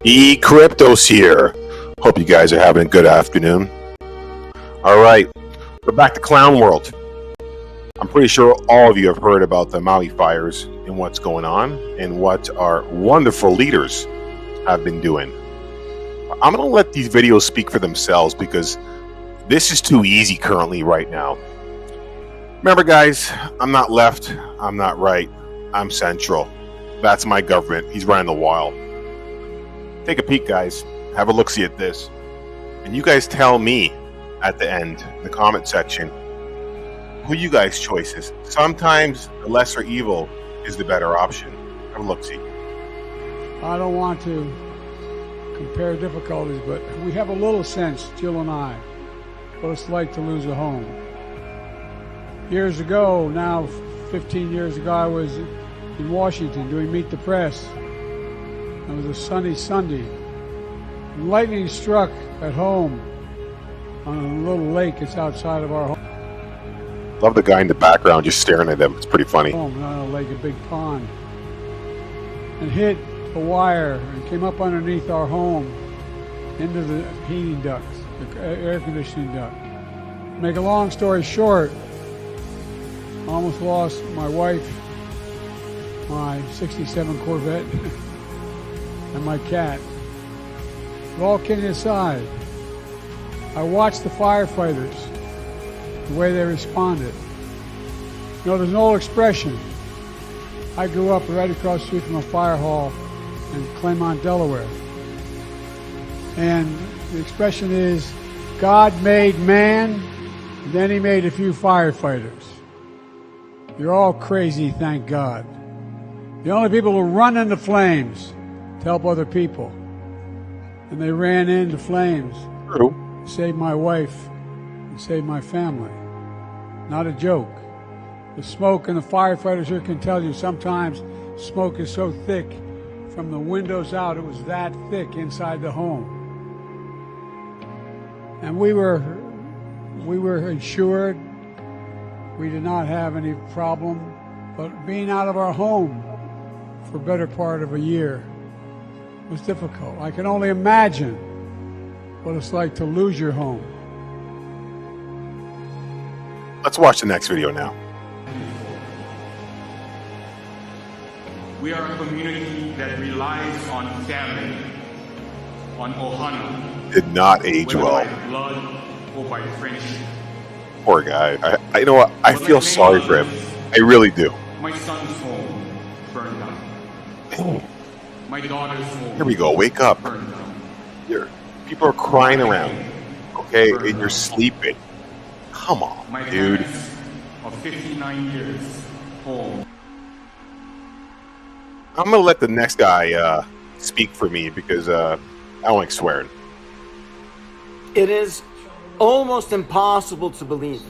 Cryptos here. Hope you guys are having a good afternoon. All right, we're back to Clown World. I'm pretty sure all of you have heard about the Maui fires and what's going on and what our wonderful leaders have been doing. I'm going to let these videos speak for themselves because this is too easy currently right now. Remember, guys, I'm not left, I'm not right, I'm central. That's my government. He's running the wild. Take a peek, guys. Have a look-see at this. And you guys tell me at the end, in the comment section, who you guys' choice is. Sometimes the lesser evil is the better option. Have a look-see. I don't want to compare difficulties, but we have a little sense, Jill and I, what it's like to lose a home. Years ago, now 15 years ago, I was in Washington doing Meet the Press. It was a sunny Sunday. Lightning struck at home on a little lake that's outside of our home. Love the guy in the background just staring at them. It's pretty funny. Home, not a lake, a big pond. And hit a wire and came up underneath our home into the heating ducts, the air conditioning duct. Make a long story short, I almost lost my wife, my 67 Corvette, and my cat. But all kidding aside, I watched the firefighters, the way they responded. You know, there's an old expression. I grew up right across the street from a fire hall in Claymont, Delaware. And the expression is, God made man, and then he made a few firefighters. You're all crazy, thank God. The only people who run into flames to help other people. And they ran into flames. True. Saved my wife and saved my family. Not a joke. The smoke, and the firefighters here can tell you, sometimes smoke is so thick from the windows out, it was that thick inside the home. And we were insured. We did not have any problem. But being out of our home for a better part of a year was difficult. I can only imagine what it's like to lose your home. Let's watch the next video now. We are a community that relies on family, on ohana. Did not age whether well. by blood or by friendship. Poor guy. I you know what? I feel sorry for him. I really do. My son's home burned down. Oh, My daughter's home. here we go. Wake up. Burned down. People are crying around. Okay, and you're sleeping. Come on, My dude. parents of 59 years home. I'm gonna let the next guy speak for me because I don't like swearing. It is almost impossible to believe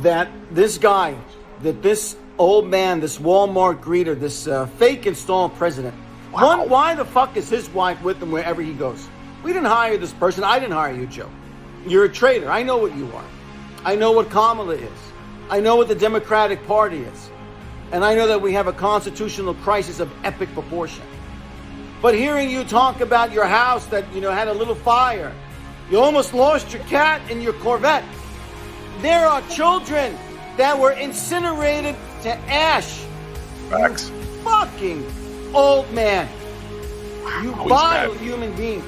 that this guy, that this old man, this Walmart greeter, this fake installed president, Wow. why the fuck is his wife with him wherever he goes? We didn't hire this person. I didn't hire you, Joe. You're a traitor. I know what you are. I know what Kamala is. I know what the Democratic Party is. And I know that we have a constitutional crisis of epic proportion. But hearing you talk about your house that, had a little fire, you almost lost your cat and your Corvette. There are children that were incinerated to ash. Facts. You fucking old man. You Wow, he's vile mad. human being.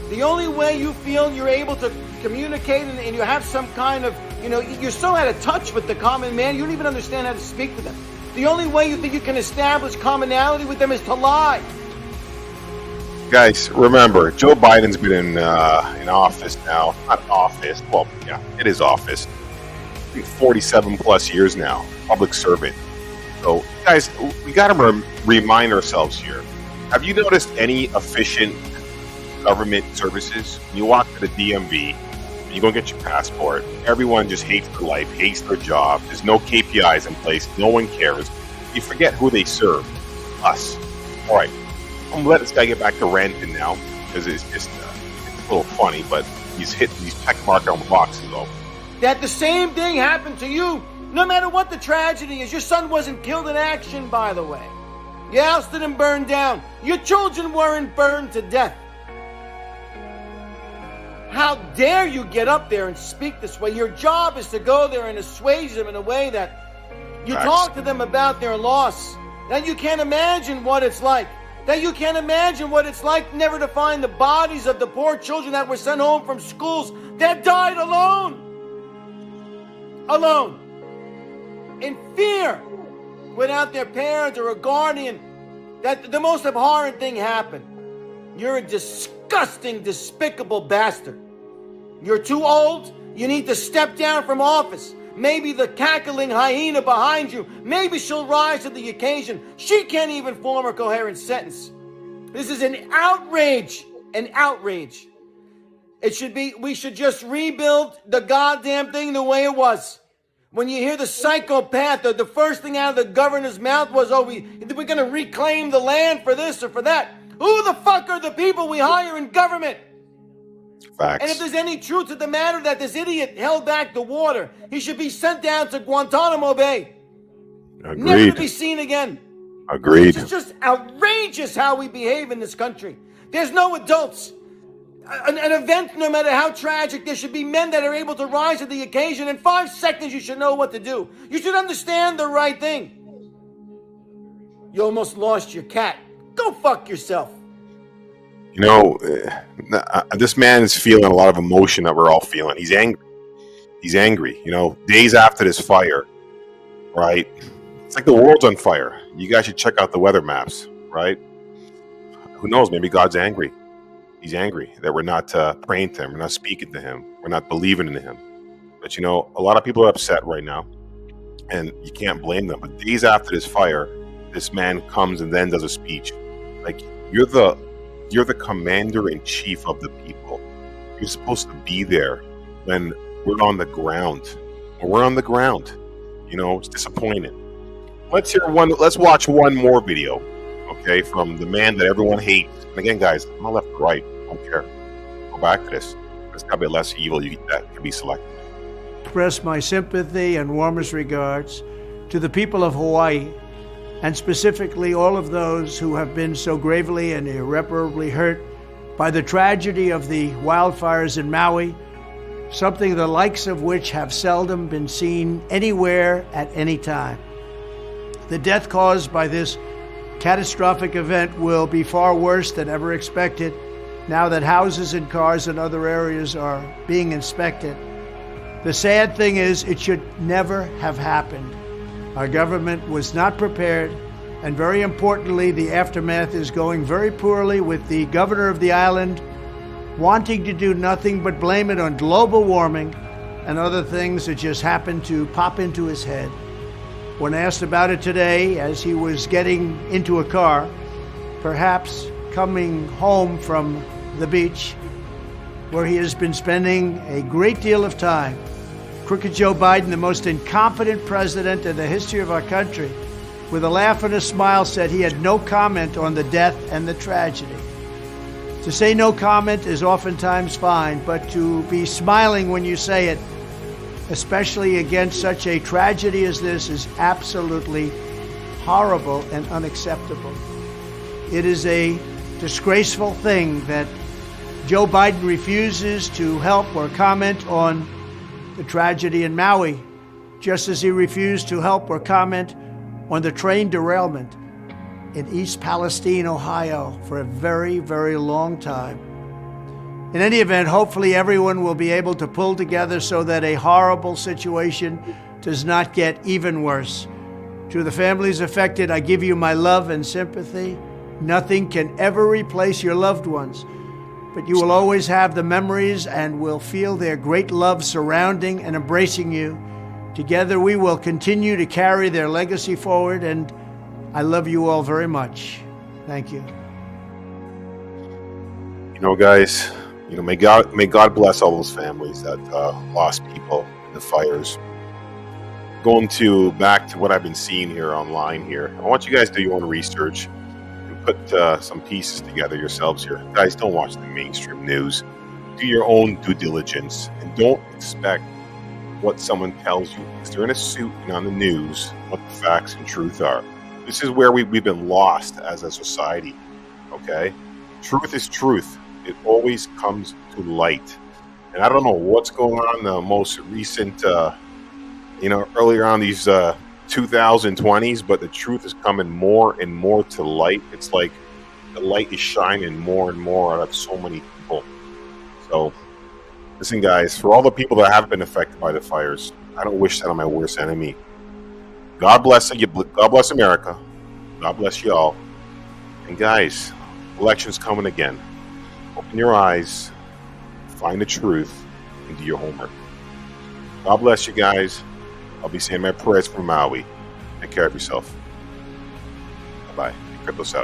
The only way you feel you're able to communicate and you have some kind of, you're so out of touch with the common man, you don't even understand how to speak to them. The only way you think you can establish commonality with them is to lie. Guys, remember, Joe Biden's been in office now. Not office. Well, yeah, it is office. 47 plus years now. Public servant. So, guys, we got to remind ourselves here. Have you noticed any efficient government services? When you walk to the DMV, you go get your passport. Everyone just hates their life, hates their job. There's no KPIs in place. No one cares. You forget who they serve. Us. All right. I'm going to let this guy get back to ranting now because it's just it's a little funny, but he's check mark on the boxes, though. That the same thing happened to you, no matter what the tragedy is. Your son wasn't killed in action, by the way. Your house didn't burn down. Your children weren't burned to death. How dare you get up there and speak this way? Your job is to go there and assuage them in a way that you talk to them about their loss. That you can't imagine what it's like. That you can't imagine what it's like never to find the bodies of the poor children that were sent home from schools that died alone. Alone. In fear. Without their parents or a guardian. That the most abhorrent thing happened. You're a disgusting, despicable bastard. You're too old. You need to step down from office. Maybe the cackling hyena behind you, maybe she'll rise to the occasion. She can't even form a coherent sentence. This is an outrage. An outrage. We should just rebuild the goddamn thing the way it was. When you hear the psychopath, the first thing out of the governor's mouth was, we're going to reclaim the land for this or for that. Who the fuck are the people we hire in government? Facts. And if there's any truth to the matter that this idiot held back the water, he should be sent down to Guantanamo Bay. Agreed. Never to be seen again. Agreed. It's just outrageous how we behave in this country. There's no adults. An event, no matter how tragic, there should be men that are able to rise to the occasion. In 5 seconds, you should know what to do. You should understand the right thing. You almost lost your cat. Go fuck yourself. You know, this man is feeling a lot of emotion that we're all feeling. He's angry. He's angry. You know, days after this fire, right? It's like the world's on fire. You guys should check out the weather maps, right? Who knows? Maybe God's angry. He's angry that we're not praying to him. We're not speaking to him. We're not believing in him. But, you know, a lot of people are upset right now. And you can't blame them. But days after this fire, this man comes and then does a speech. Like, you're the commander-in-chief of the people. You're supposed to be there when we're on the ground. When we're on the ground. You know, it's disappointing. Let's watch one more video, okay, from the man that everyone hates. And again, guys, I'm not left or right. I don't care. Go back to this. There's got to be less evil that can be selected. Express my sympathy and warmest regards to the people of Hawaii, and specifically all of those who have been so gravely and irreparably hurt by the tragedy of the wildfires in Maui, something the likes of which have seldom been seen anywhere at any time. The death caused by this catastrophic event will be far worse than ever expected now that houses and cars in other areas are being inspected. The sad thing is, it should never have happened. Our government was not prepared, and very importantly, the aftermath is going very poorly, with the governor of the island wanting to do nothing but blame it on global warming and other things that just happened to pop into his head. When asked about it today, as he was getting into a car, perhaps coming home from the beach, where he has been spending a great deal of time, Crooked Joe Biden, the most incompetent president in the history of our country, with a laugh and a smile said he had no comment on the death and the tragedy. To say no comment is oftentimes fine, but to be smiling when you say it, especially against such a tragedy as this, is absolutely horrible and unacceptable. It is a disgraceful thing that Joe Biden refuses to help or comment on the tragedy in Maui, just as he refused to help or comment on the train derailment in East Palestine, Ohio, for a very, very long time. In any event, hopefully everyone will be able to pull together so that a horrible situation does not get even worse. To the families affected, I give you my love and sympathy. Nothing can ever replace your loved ones, but you will always have the memories and will feel their great love surrounding and embracing you. Together we will continue to carry their legacy forward, and I love you all very much. Thank you. You know, guys, you know, may God bless all those families that lost people in the fires. Going back to what I've been seeing here online here, I want you guys to do your own research and put some pieces together yourselves here. Guys, don't watch the mainstream news. Do your own due diligence, and don't expect what someone tells you, because they're in a suit and on the news, what the facts and truth are. This is where we've been lost as a society. Okay, truth is truth. It always comes to light. And I don't know what's going on. The most recent, earlier on these 2020s, but the truth is coming more and more to light. It's like the light is shining more and more out of so many people. So, listen, guys, for all the people that have been affected by the fires, I don't wish that on my worst enemy. God bless you. God bless America. God bless you all. And guys, election's coming again. Open your eyes, find the truth, and do your homework. God bless you guys. I'll be saying my prayers from Maui. Take care of yourself. Bye-bye. Cryptos out.